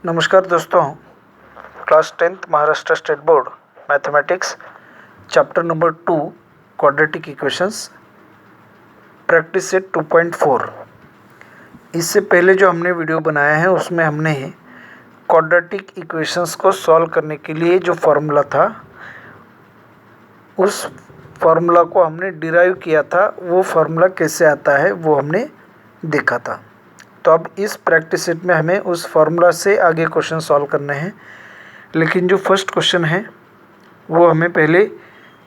नमस्कार दोस्तों, class 10th Maharashtra state board mathematics chapter number 2 quadratic equations practice set 2.4। इससे पहले जो हमने वीडियो बनाया है उसमें हमने क्वाड्रेटिक इक्वेशंस को सॉल्व करने के लिए जो फार्मूला था उस फार्मूला को हमने डिराइव किया था। वो फार्मूला कैसे आता है वो हमने देखा था। तो अब इस प्रैक्टिस सेट में हमें उस फार्मूला से आगे क्वेश्चन सॉल्व करने हैं, लेकिन जो फर्स्ट क्वेश्चन है वो हमें पहले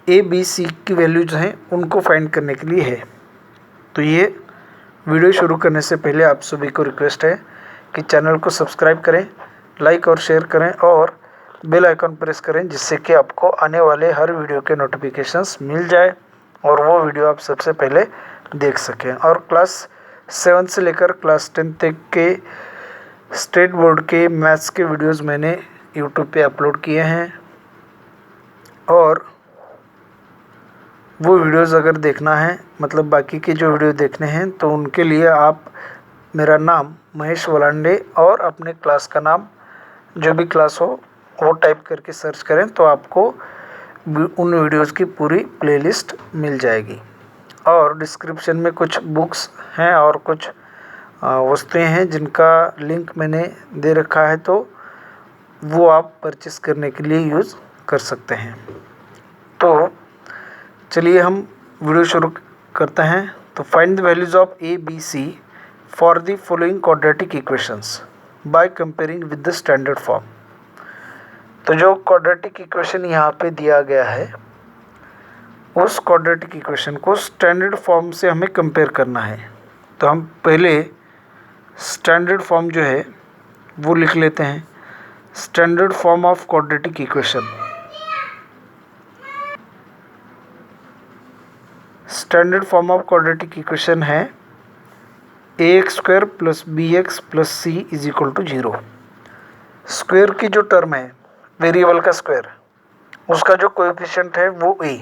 ए बी सी की वैल्यूज हैं उनको फाइंड करने के लिए है। तो ये वीडियो शुरू करने से पहले आप सभी को रिक्वेस्ट है कि चैनल को सब्सक्राइब करें, लाइक और शेयर करें और बेल आइकन प्रेस करें, जिससे कि आपको आने वाले हर वीडियो के नोटिफिकेशंस मिल जाए और वो वीडियो आप सबसे पहले देख सकें। और क्लास 7 से लेकर क्लास 10 तक के स्टेट बोर्ड के मैथ्स के वीडियोस मैंने यूट्यूब पे अपलोड किए हैं, और वो वीडियोस अगर देखना है, मतलब बाकी के जो वीडियो देखने हैं, तो उनके लिए आप मेरा नाम महेश वलांडे और अपने क्लास का नाम जो भी क्लास हो वो टाइप करके सर्च करें तो आपको उन वीडियोस की पूरी प्लेलिस्ट मिल जाएगी। और डिस्क्रिप्शन में कुछ बुक्स हैं और कुछ वस्तुएं हैं जिनका लिंक मैंने दे रखा है, तो वो आप परचेस करने के लिए यूज़ कर सकते हैं। तो चलिए हम वीडियो शुरू करते हैं। तो find the values of A B C for the following quadratic equations by comparing with the standard form. तो जो क्वाड्रेटिक इक्वेशन यहाँ पे दिया गया है उस क्वाड्रेटिक इक्वेशन को स्टैंडर्ड फॉर्म से हमें कंपेयर करना है। तो हम पहले स्टैंडर्ड फॉर्म जो है वो लिख लेते हैं। Standard form of quadratic equation, standard form of quadratic equation है ax² + bx + c = 0। स्क्वायर की जो टर्म है, वेरिएबल का स्क्वायर, उसका जो कोएफिशिएंट है वो a।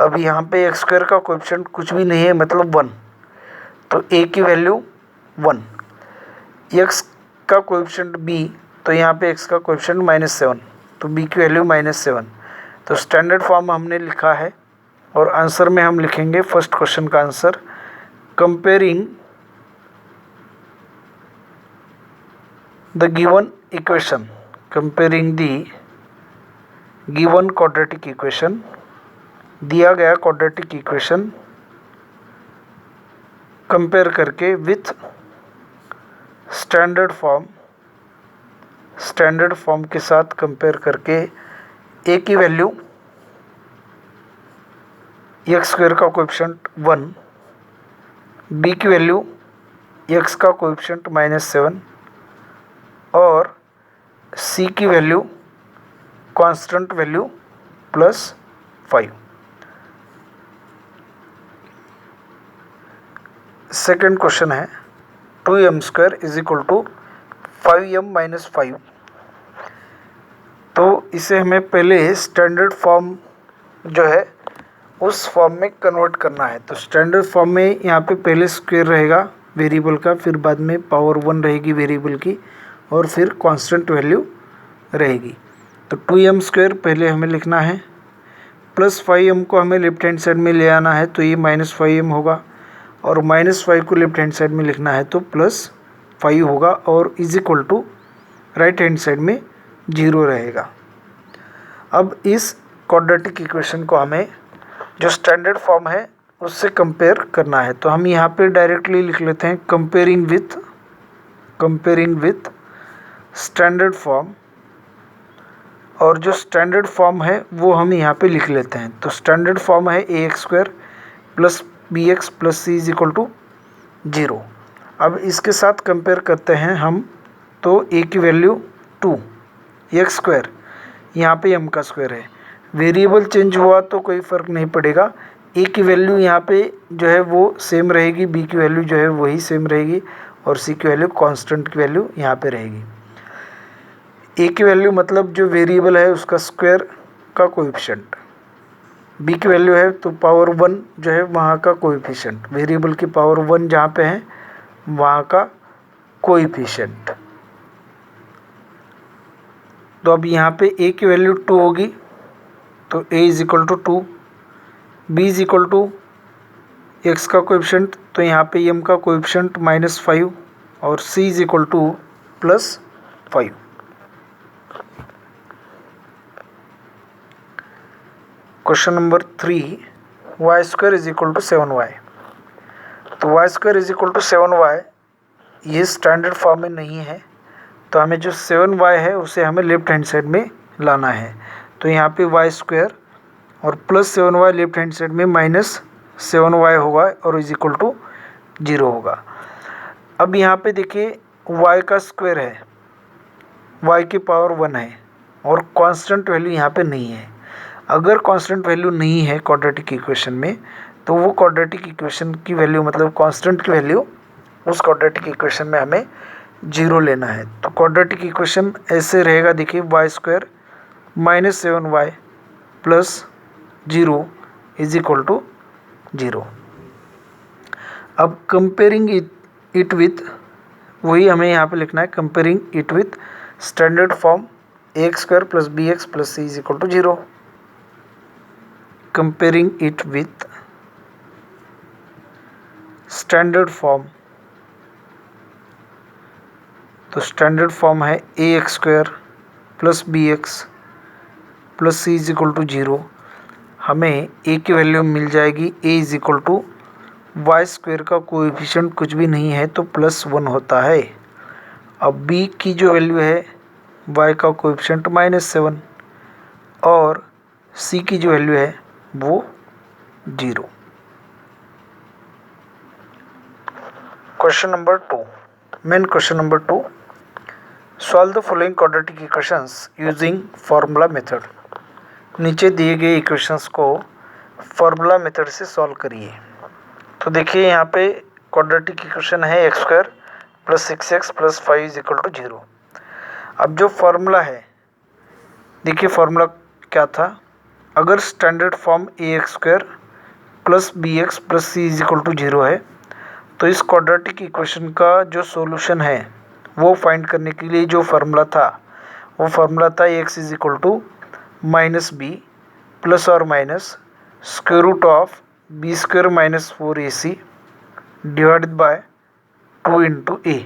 अब यहाँ पे x² का कोएफिशिएंट कुछ भी नहीं है, मतलब 1, तो a की वैल्यू 1। x का कोएफिशिएंट b, तो यहाँ पे x का कोएफिशिएंट -7, तो b की वैल्यू -7। तो स्टैंडर्ड फॉर्म हमने लिखा है और आंसर में हम लिखेंगे फर्स्ट क्वेश्चन का answer, comparing the given equation, comparing the given quadratic equation, दिया गया क्वाड्रेटिक इक्वेशन कंपेयर करके with standard form, standard form के साथ कंपेयर करके a की वैल्यू x² का कोएफिशिएंट 1, b की वैल्यू x का कोएफिशिएंट -7 और c की value constant value +5। Second question है 2m² = 5m - 5। तो इसे हमें पहले स्टैंडर्ड फॉर्म जो है उस फॉर्म में कन्वर्ट करना है। तो स्टैंडर्ड फॉर्म में यहाँ पे पहले स्क्वायर रहेगा वेरिएबल का, फिर बाद में पावर 1 रहेगी वेरिएबल की, और फिर कांस्टेंट वैल्यू रहेगी। तो 2m² पहले हमें लिखना है, +5m को हमें लेफ्ट हैंड साइड में ले आना है, तो ये -5m होगा, और -5 को लेफ्ट हैंड साइड में लिखना है तो +5 होगा, और = राइट हैंड साइड में 0 रहेगा। अब इस क्वाड्रेटिक इक्वेशन को हमें जो स्टैंडर्ड फॉर्म है उससे कंपेयर करना है। तो हम यहाँ पे डायरेक्टली लिख लेते हैं कंपेयरिंग विथ स्टैंडर्ड फॉर्म, और जो स्टैंडर्ड फॉर्म है वो हम यहाँ पे लिख लेते हैं। तो स्टैंडर्ड फॉर्म है ax² + bx + c = 0। अब इसके साथ कंपेयर करते हैं हम, तो a की वैल्यू 2, x², यहाँ पे m का स्क्वायर है, वेरिएबल चेंज हुआ तो कोई फ़र्क नहीं पड़ेगा। a की वैल्यू यहाँ पे जो है वो सेम रहेगी, b की वैल्यू जो है वही सेम रहेगी, और c की वैल्यू कांस्टेंट की वैल्यू यहाँ पे रहेगी। a की वैल्यू मतलब जो वेरिएबल है उसका स्क्वायर का कोएफिशिएंट, b की वैल्यू है तो पावर 1 जो है वहाँ का कोएफिशिएंट, वेरिएबल की पावर 1 जहाँ पे है वहाँ का कोएफिशिएंट। तो अब यहाँ पे a की वैल्यू 2 होगी, तो a is equal to 2, b is equal to x का कोएफिशिएंट, तो यहाँ पे m का कोएफिशिएंट -5 और c is equal to +5। Question number 3, y² is equal to 7y। तो y² is equal to 7y ये स्टैंडर्ड फॉर्म में नहीं है, तो हमें जो 7y है उसे हमें लेफ्ट हैंड साइड में लाना है। तो यहाँ पे y² और +7y लेफ्ट हैंड साइड में -7y होगा और इज इक्वल टू 0 होगा। अब यहाँ पे देखिए y का स्क्वायर है, y की पावर 1 है और कांस्टेंट वैल्यू यहाँ पे नहीं है। अगर कांस्टेंट वैल्यू नहीं है क्वाड्रेटिक इक्वेशन में, तो वो क्वाड्रेटिक इक्वेशन की वैल्यू मतलब कांस्टेंट की वैल्यू उस क्वाड्रेटिक इक्वेशन में हमें 0 लेना है। तो क्वाड्रेटिक इक्वेशन ऐसे रहेगा, देखिए y² -7y + 0 is equal to 0। अब कंपेयरिंग इट विथ, वही हमें यहाँ पे लिखना है, comparing it with standard form ax² + bx + c is equal to 0। Comparing it with standard form, तो स्टैंडर्ड फॉर्म है ax² + bx + c is equal to 0। हमें a की वैल्यू मिल जाएगी, a is equal to y² का coefficient कुछ भी नहीं है तो +1 होता है। अब b की जो वैल्यू है y का कोएफिशिएंट -7 और c की जो वैल्यू है वो 0। Question number 2, main question number 2, solve the following quadratic equations using formula method. नीचे दिए गए इक्वेशंस को फार्मूला मेथड से सॉल्व करिए। तो देखिए यहाँ पे क्वाड्रेटिक इक्वेशन है x² + 6x + 5 is equal to 0। अब जो फार्मूला है, देखिए फार्मूला क्या था, अगर standard form ax² + bx + c is equal to 0 है, तो इस क्वाड्रेटिक इक्वेशन का जो सॉल्यूशन है वो फाइंड करने के लिए जो फार्मूला था वो फार्मूला था x is equal to -b + और minus √b² - 4ac divided by 2 × a।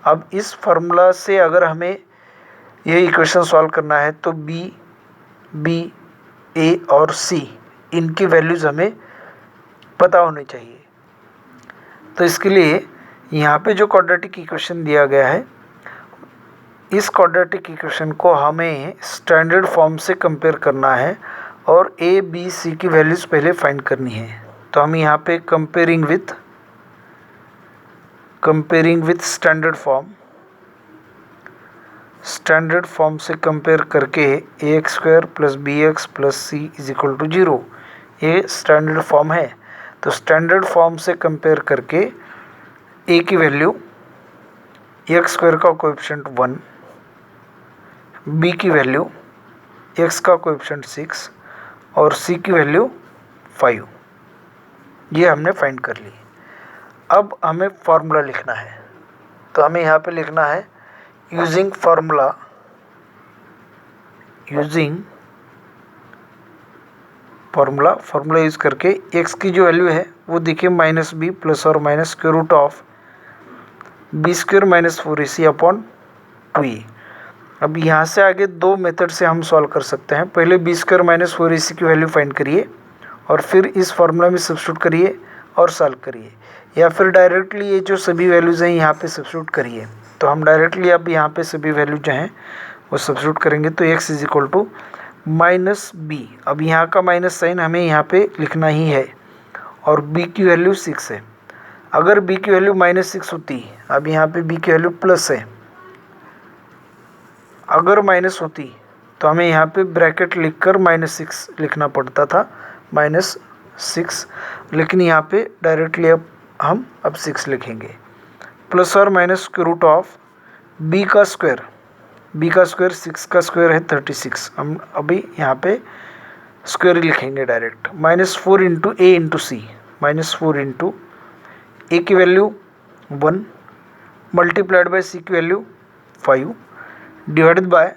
अब इस फार्मूला से अगर हमें ये इक्वेशन सॉल्व करना है तो b, a और c इनकी वैल्यूज़ हमें पता होनी चाहिए। तो इसके लिए यहाँ पे जो क्वाड्रेटिक इक्वेशन दिया गया है, इस क्वाड्रेटिक इक्वेशन को हमें स्टैंडर्ड फॉर्म से कंपेयर करना है और a, b, c की वैल्यूज़ पहले फाइंड करनी है। तो हम यहाँ पे कंपेयरिंग विथ स्टैंडर्ड फॉर्म से कंपेयर करके ax² + bx + c is equal to 0, ये स्टैंडर्ड फॉर्म है। तो स्टैंडर्ड फॉर्म से कंपेयर करके a की वैल्यू x² का कोएफिशिएंट 1, b की वैल्यू x का कोएफिशिएंट 6 और c की वैल्यू 5, ये हमने फाइंड कर ली। अब हमें फार्मूला लिखना है, तो हमें यहाँ पे लिखना है यूजिंग फार्मूला यूज़ करके x की जो वैल्यू है वो देखिए -b + और माइनस √b² - 4ac/2e। अब यहाँ से आगे दो मेथड से हम सॉल्व कर सकते हैं। पहले b² - 4ac की वैल्यू फाइंड करिए और फिर इस फार्मूला में सब्स्टिट्यूट करिए और सॉल्व करिए, या फिर डायरेक्टली ये जो सभी वैल्यूज़ हैं यहाँ पे सब्स्टिट्यूट करिए। तो हम डायरेक्टली अब यहाँ पे सभी वैल्यू जो हैं वो सब्स्टिट्यूट करेंगे। तो x is equal to -b, अब यहाँ का माइनस साइन हमें यहाँ पे लिखना ही है, और b की वैल्यू 6 है। अगर b की वैल्यू -6 होती, अब यहाँ पे b की वैल्यू प्लस है, अगर माइनस होती तो हमें यहाँ पे ब्रैकेट लिखकर -6 लिखना पड़ता था, -6, लेकिन यहाँ पे डायरेक्टली हम 6 लिखेंगे। + और माइनस √b का स्क्वायर 6 का स्क्वायर है 36, हम अभी यहाँ पे स्क्वायर लिखेंगे डायरेक्ट। -4 × a × c, -4 × a की वैल्यू 1 मल्टीप्लाइड बाय c की वैल्यू 5 डिवाइडेड बाय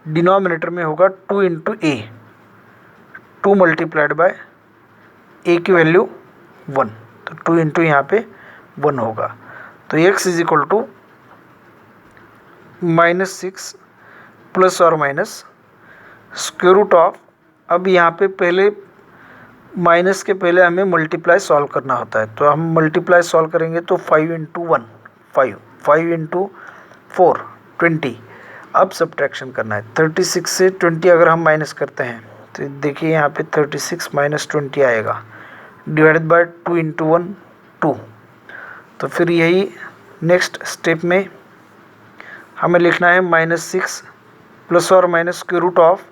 डिनोमिनेटर में होगा 2 इंटू ए, 2 मल्टीप्लाइड बाय ए की वैल्यू 1, तो 2 इंटू यहाँ पे 1 होगा। तो x is equal to -6 plus और माइनस स्क्वायर रूट ऑफ, अब यहाँ पे पहले माइनस के पहले हमें मल्टीप्लाई सॉल्व करना होता है, तो हम मल्टीप्लाई सॉल्व करेंगे तो 5 इंटू 1 5, 5 इंटू 4 20। अब सब्ट्रैक्शन करना है, 36 से 20 अगर हम माइनस करते हैं तो देखिए यहाँ पे 36 माइनस 20 आएगा, डिवाइडेड बाय 2 इंटू 1 2। तो फिर यही नेक्स्ट स्टेप में हमें लिखना है -6 प्लस और माइनस स्क्वायर रूट ऑफ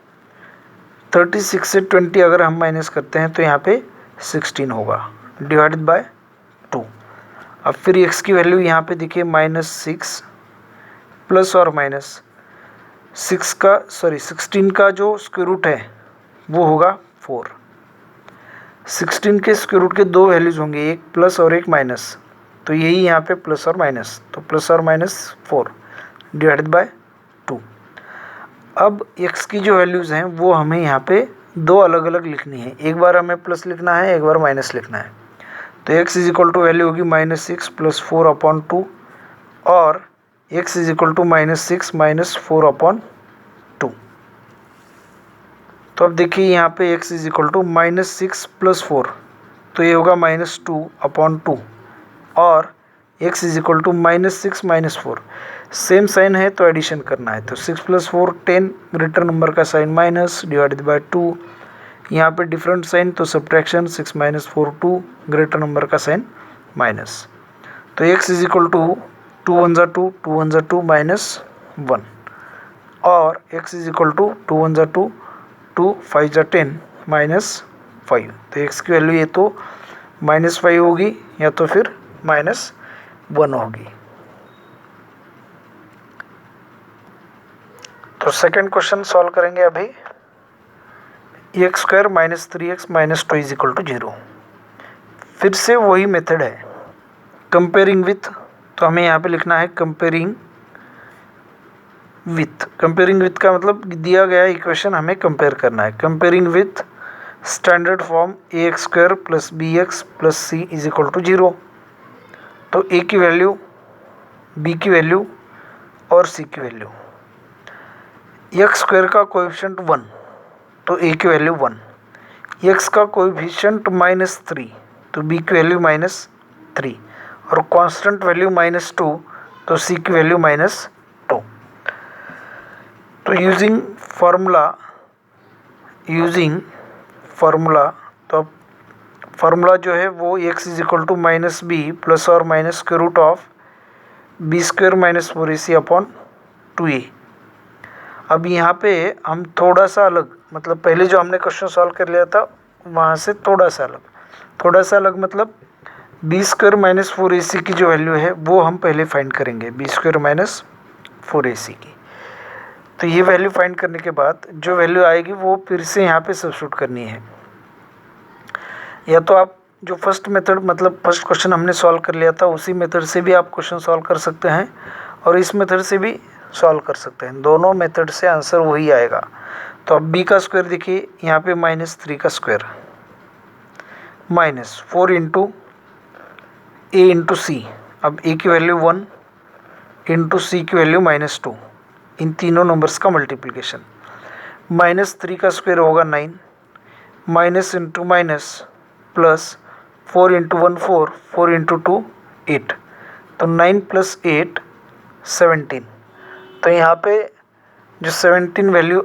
36 से 20 अगर हम माइनस करते हैं तो यहाँ पे 16 होगा, डिवाइडेड बाय 2। अब फिर x की वैल्यू यहाँ पे देखिए -6 प्लस और माइनस 16 का जो स्क्वायर रूट है वो होगा 4। 16 के स्क्वायर रूट के दो वैल्यूज़ होंगे, एक प्लस और एक माइनस, तो यही यहाँ पे प्लस और माइनस, तो प्लस और माइनस 4 डिवाइडेड बाय 2। अब x की जो वैल्यूज़ हैं वो हमें यहाँ पे दो अलग अलग लिखनी है, एक बार हमें प्लस लिखना है, एक बार माइनस लिखना है। तो x is equal to value होगी -6 प्लस 4/2 और x is equal to -6 minus 4/2। तो अब देखिए यहाँ पे x is equal to -6 plus 4, तो ये होगा -2/2 और x is equal to -6 minus 4, same sign है तो एडिशन करना है, तो 6 प्लस 4 10, ग्रेटर नंबर का साइन माइनस डिवाइडेड बाय 2, यहाँ पे डिफरेंट साइन तो सब्ट्रैक्शन 6 माइनस 4 2, ग्रेटर नंबर का साइन माइनस। तो x इज इक्वल टू 2 1 जा 2, 2 1 जा 2 माइनस 1 और x इज इक्वल टू 2 1 जा 2, 2 5 जा 10 माइनस 5। तो x की वैल्यू ये तो -5 होगी या तो फिर -1 होगी। तो सेकंड क्वेश्चन सॉल्व करेंगे अभी। x² - 3x - 2 is equal to 0। फिर से वही मेथड है, कंपेयरिंग विथ, तो हमें यहाँ पे लिखना है कंपेयरिंग विथ। कंपेयरिंग विथ का मतलब दिया गया इक्वेशन हमें कंपेयर करना है। Comparing with standard form ax² + bx + c is equal to 0। तो a की वैल्यू, b की वैल्यू और c की वैल्यू। x² का कोएफिशिएंट 1, तो a की वैल्यू 1। x का कोएफिशिएंट -3, तो b की वैल्यू -3 और कांस्टेंट वैल्यू -2, तो c की वैल्यू -2। तो यूजिंग फार्मूला, तो फार्मूला जो है वो x is equal to -b plus और minus square root of b² - 4ac/2a। अब यहाँ पे हम थोड़ा सा अलग, मतलब पहले जो हमने क्वेश्चन सॉल्व कर लिया था वहाँ से थोड़ा सा अलग मतलब b² - 4ac की जो वैल्यू है वो हम पहले फाइंड करेंगे, b² - 4ac की। तो ये वैल्यू फाइंड करने के बाद जो वैल्यू आएगी वो फिर से यहाँ पे सब्स्टिट्यूट करनी है। या तो आप जो फर्स्ट मेथड, मतलब फर्स्ट क्वेश्चन हमने सॉल्व कर लिया था उसी मेथड से भी आप क्वेश्चन सॉल्व कर सकते हैं और इस मेथड से भी सॉल्व कर सकते हैं, दोनों मेथड से आंसर वही आएगा। तो अब b का स्क्वायर देखिए यहाँ पे -3 का square -4 into a into c। अब a की वैल्यू 1 इंटू c की वैल्यू -2, इन तीनों नंबर्स का मल्टीप्लिकेशन। -3 का स्क्वायर होगा 9, minus into minus plus 4 into 1 4, 4 into 2 8, तो 9 + 8 17। तो यहाँ पे जो 17 वैल्यू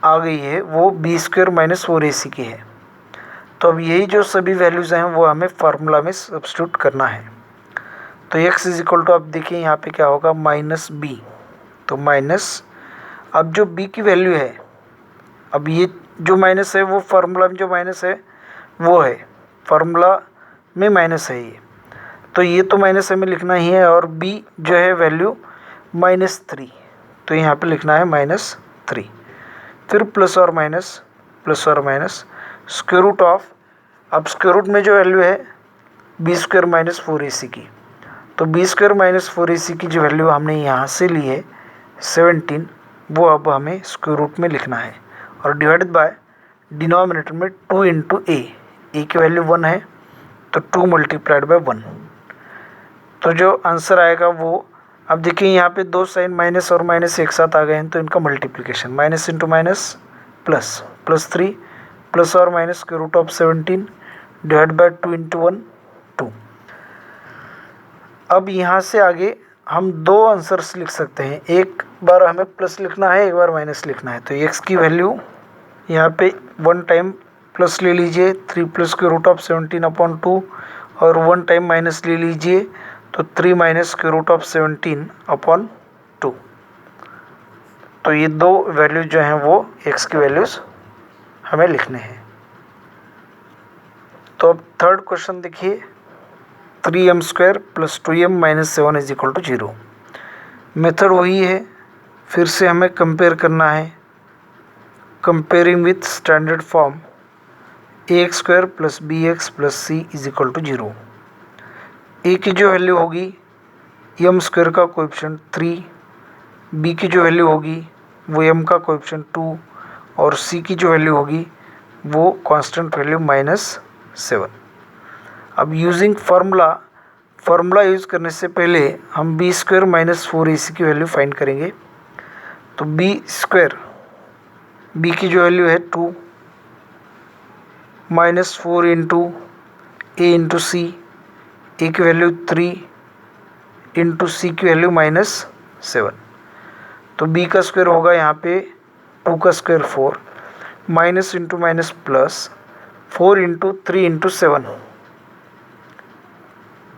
आ गई है वो b² - 4ac की है। तो अब यही जो सभी वैल्यूज़ हैं वो हमें फार्मूला में सब्स्टिट्यूट करना है। तो x इज इक्वल टू, आप देखिए यहाँ पे क्या होगा -b, तो माइनस, अब जो b की वैल्यू है, अब ये जो माइनस है वो फार्मूला में जो माइनस है वो है, फार्मूला में माइनस है ये, तो ये तो माइनस हमें लिखना ही है और b जो है वैल्यू -3, तो यहाँ पे लिखना है -3। फिर प्लस और माइनस स्क्वायर रूट ऑफ, अब स्क्वायर रूट में जो वैल्यू है b² - 4ac की, तो b² - 4ac की जो वैल्यू हमने यहाँ से ली है 17 वो अब हमें स्क्वायर रूट में लिखना है, और डिवाइडेड बाय डिनोमिनेटर में 2 इंटू ए की वैल्यू 1 है तो 2 मल्टीप्लाइड बाय 1। तो जो आंसर आएगा वो, अब देखिए यहाँ पे दो साइन माइनस और माइनस एक साथ आ गए हैं तो इनका multiplication, minus into minus plus, plus 3 plus और minus square root of 17 divide by 2 into 1 2। अब यहाँ से आगे हम दो आंसर्स लिख सकते हैं, एक बार हमें प्लस लिखना है, एक बार माइनस लिखना है। तो एक्स की वैल्यू यहाँ पे 1 टाइम प्लस ले लीजिए 3 plus square root of 17 upon 2, और 1 टाइम माइनस ले लीजिए तो 3 minus square root of 17 upon 2। तो ये दो वैल्यू जो हैं वो एक्स की वैल्यूज़ हमें लिखने हैं। तो अब थर्ड क्वेश्चन देखिए, 3m² plus 2m minus 7 is equal to 0। Method वही है, फिर से हमें कंपेयर करना है, comparing with standard form ax² plus bx plus c is equal to 0। a की जो वैल्यू होगी m² का कोएफिशिएंट 3, b की जो वैल्यू होगी वो m का कोएफिशिएंट 2, और c की जो वैल्यू होगी वो कांस्टेंट वैल्यू -7। अब यूजिंग फार्मूला यूज़ करने से पहले हम b² माइनस 4ac की वैल्यू फाइंड करेंगे। तो b की जो वैल्यू है 2 minus 4 into a into c, a की वैल्यू 3 इंटू सी की वैल्यू -7। तो b का स्क्वायर होगा यहाँ पे 2 का square 4, minus into minus plus 4 into 3 into 7,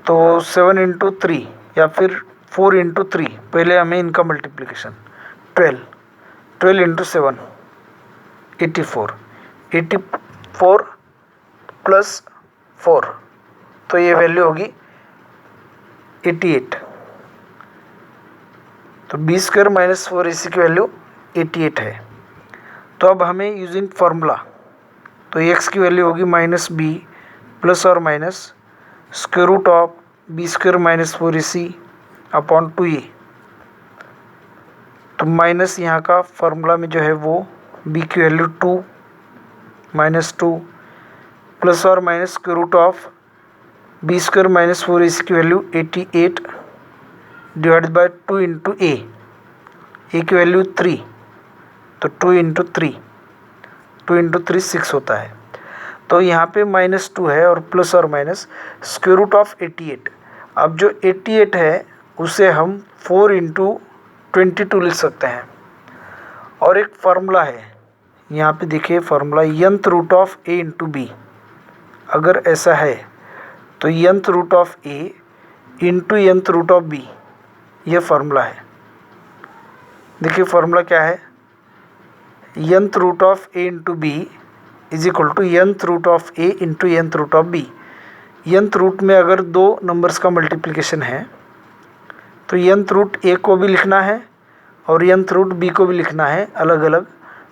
तो 7 इंटू 3 या फिर 4 इंटू 3, पहले हमें इनका मल्टीप्लिकेशन 12 इंटू 7 84 प्लस 4, तो ये वैल्यू होगी 88। तो b² माइनस 4ac की वैल्यू 88 है। तो अब हमें यूजिंग फार्मूला, तो x की वैल्यू होगी -b प्लस और minus square root of b² minus 4ac upon 2a। तो माइनस यहाँ का फार्मूला में जो है वो b की वैल्यू 2 -2 प्लस और minus square root of b² minus 4ac की value 88 divide by 2 into a की वैल्यू 3, तो 2 इंटू 3 6 होता है। तो यहाँ पे -2 है और प्लस और माइनस स्क्वायर रूट ऑफ 88। अब जो 88 है उसे हम 4 इंटू 22 लिख सकते हैं। और एक फार्मूला है, यहाँ पे देखिए formula nth root of a into b, अगर ऐसा है तो nth root of a into nth root of b, ये फार्मूला है। देखिए फार्मूला क्या है, nth root of a into b is equal to nth root of a into nth root of b। nth root में अगर दो numbers का multiplication है तो nth रूट a को भी लिखना है और nth रूट b को भी लिखना है अलग अलग,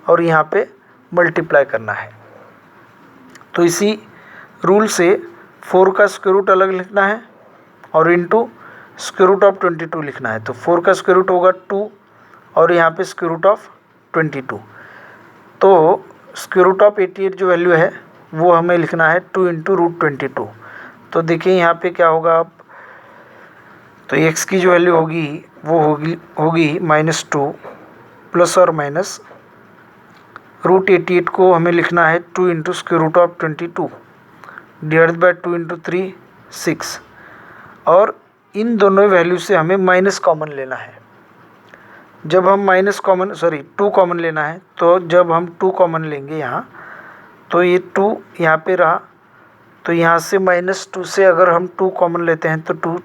और यहाँ पे मल्टीप्लाई करना है। तो इसी रूल से 4 का स्क्वायर रूट अलग लिखना है और इंटू स्क्वायर रूट ऑफ 22 लिखना है। तो 4 का स्क्वायर रूट होगा 2 और यहाँ पे स्क्वायर रूट ऑफ 22। तो स्क्वायर रूट ऑफ 88 जो वैल्यू है वो हमें लिखना है 2 इंटू रूट 22। तो देखिए यहाँ पे क्या होगा, अब तो x की जो वैल्यू होगी वो होगी -2 प्लस और माइनस रूट 88 को हमें लिखना है 2 into square root of 22 divide by 2 into 3 6, और इन दोनों वैल्यू से हमें माइनस कॉमन लेना है। जब हम टू कॉमन लेना है, तो जब हम 2 कॉमन लेंगे यहाँ, तो ये 2 यहाँ पे रहा, तो यहाँ से -2 से अगर हम 2 कॉमन लेते हैं तो 2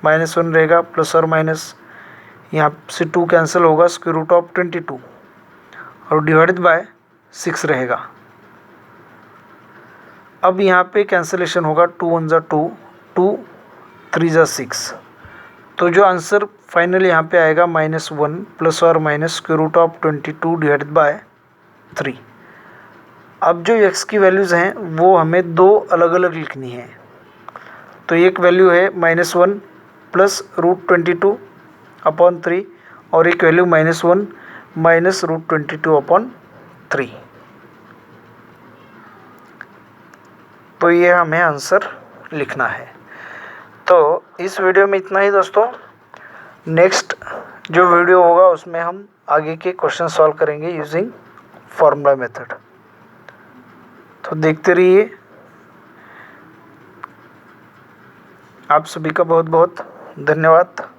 -1 रहेगा, प्लस और माइनस यहाँ से 2 कैंसिल होगा, स्क्वायर रूट ऑफ 22 और डिवाइडेड बाय 6 रहेगा। अब यहाँ पे कैंसिलेशन होगा, 2 1 ज़ा 2, 2 3 ज़ा 6, तो जो आंसर फाइनल यहाँ पे आएगा -1 प्लस और minus square root of 22 divided by 3। अब जो x की वैल्यूज़ हैं वो हमें दो अलग अलग लिखनी है। तो एक वैल्यू है -1 प्लस रूट 22 अपॉन 3, और एक वैल्यू -1 -√22/3। तो ये हमें आंसर लिखना है। तो इस वीडियो में इतना ही दोस्तों। नेक्स्ट जो वीडियो होगा उसमें हम आगे के क्वेश्चन सॉल्व करेंगे यूजिंग फॉर्मूला मेथड। तो देखते रहिए। आप सभी का बहुत बहुत धन्यवाद।